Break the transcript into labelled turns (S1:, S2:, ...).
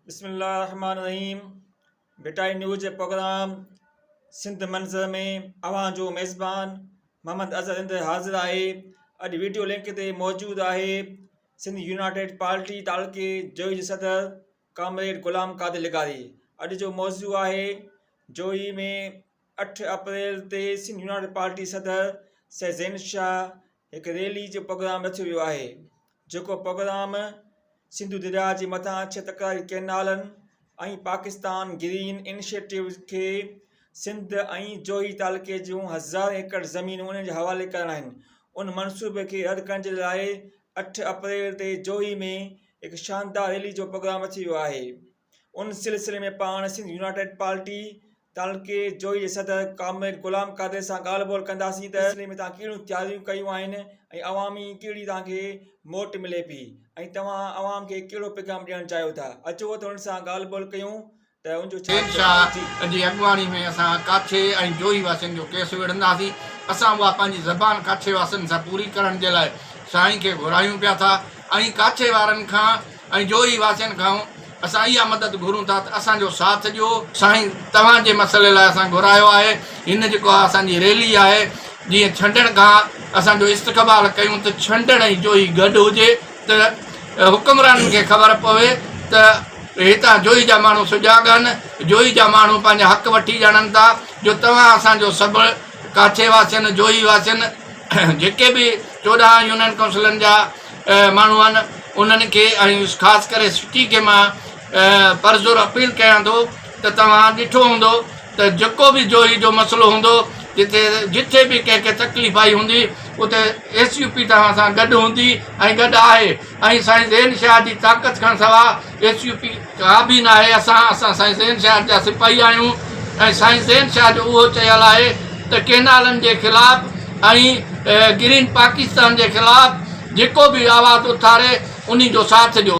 S1: बिस्मिल्लाहिर्रहमानिर्रहीम। बेटाई न्यूज़ जे प्रोग्राम सिंध मंज़र में अवां जो मेज़बान मोहम्मद अज़हर इंद हाज़िर आहे। अॼु वीडियो लिंक ते मौजूदु आहे सिंध यूनाइटेड पार्टी तालुके जोई जे सदर कामरेड ग़ुलाम क़ादिर लिगारी। अॼु जो मौज़ू आहे जोई में 8 अप्रैल ते सिंध यूनाइटेड पार्टी सदर ज़ैन शाह हिकु रैली जो प्रोग्राम रखियो वियो आहे, जेको प्रोग्राम सिंधु दरिया जे मथां 6 तकरारी कैनालनि ऐं पाकिस्तान ग्रीन इनिशिएटिव खे सिंध ऐं जोई तालुके जूं 1000 एकड़ ज़मीनूं उन्हनि जे हवाले करणु आहिनि। उन मनसूबे खे रद्द करण जे लाइ 8 अप्रैल ते जोई में हिकु शानदार रैली जो प्रोग्राम रखियो वियो आहे। उन सिलसिले में पाण सिंध यूनाइटेड पार्टी तालुके जोई जे सदर कामरेड ग़ुलाम क़ादिर सां ॻाल्हि ॿोल कंदासीं त सिलसिले में तव्हां कहिड़ियूं तयारियूं कयूं आहिनि ऐं अवामी कहिड़ी तव्हांखे मोट मिले पई ऐं तव्हां अवाम खे कहिड़ो पैगाम ॾियणु चाहियो था। अचो त हुन सां ॻाल्हि ॿोल कयूं त उनजो
S2: ज़ैन जी अॻुवाणी में असां काछे ऐं जोई वासियुनि जो केस विढ़ंदासीं। असां उहा पंहिंजी ज़बान काछे वासियुनि सां पूरी करण जे लाइ साईं खे घुरायूं पिया था ऐं काछे वारनि खां ऐं जोई वासियुनि खां असां इहा मदद घुरूं था त असांजो साथ ॾियो। साईं तव्हांजे मसइले लाइ असां घुरायो आहे। हिन जेको आहे असांजी रैली आहे, जीअं छंडण खां असांजो इस्तक़बाल कयूं त छंडण ऐं जोई गॾु हुजे त हुकुमराननि खे ख़बर पवे त हितां जोई जा माण्हू सुजाॻनि, जोई जा माण्हू पंहिंजा हक़ वठी ॼाणनि था। जो तव्हां असांजो सभु काछे वासियुनि जोई वासियुनि जेके बि 14 यूनियन काउंसिलनि जा माण्हू आहिनि उन्हनि खे ऐं ख़ासि करे सिटी खे मां परज़ोर अपील कयां थो त तव्हां ॾिठो हूंदो त जेको बि जोई जो मसइलो हूंदो, जिथे बि कंहिंखे तकलीफ़ आई हूंदी उते SUP तव्हां सां गॾु हूंदी ऐं गॾु आहे। ऐं साईं ज़ैन शाह जी ताक़त खां सवाइ SUP का बि न आहे। असां साईं ज़ैन शाह जा सिपाही आहियूं ऐं साईं ज़ैन शाह जो उहो चयल आहे त कैनालनि जे ख़िलाफ़ ऐं ग्रीन पाकिस्तान जे ख़िलाफ़ जेको बि आवाज़ु उथारे उन जो साथ ॾियो।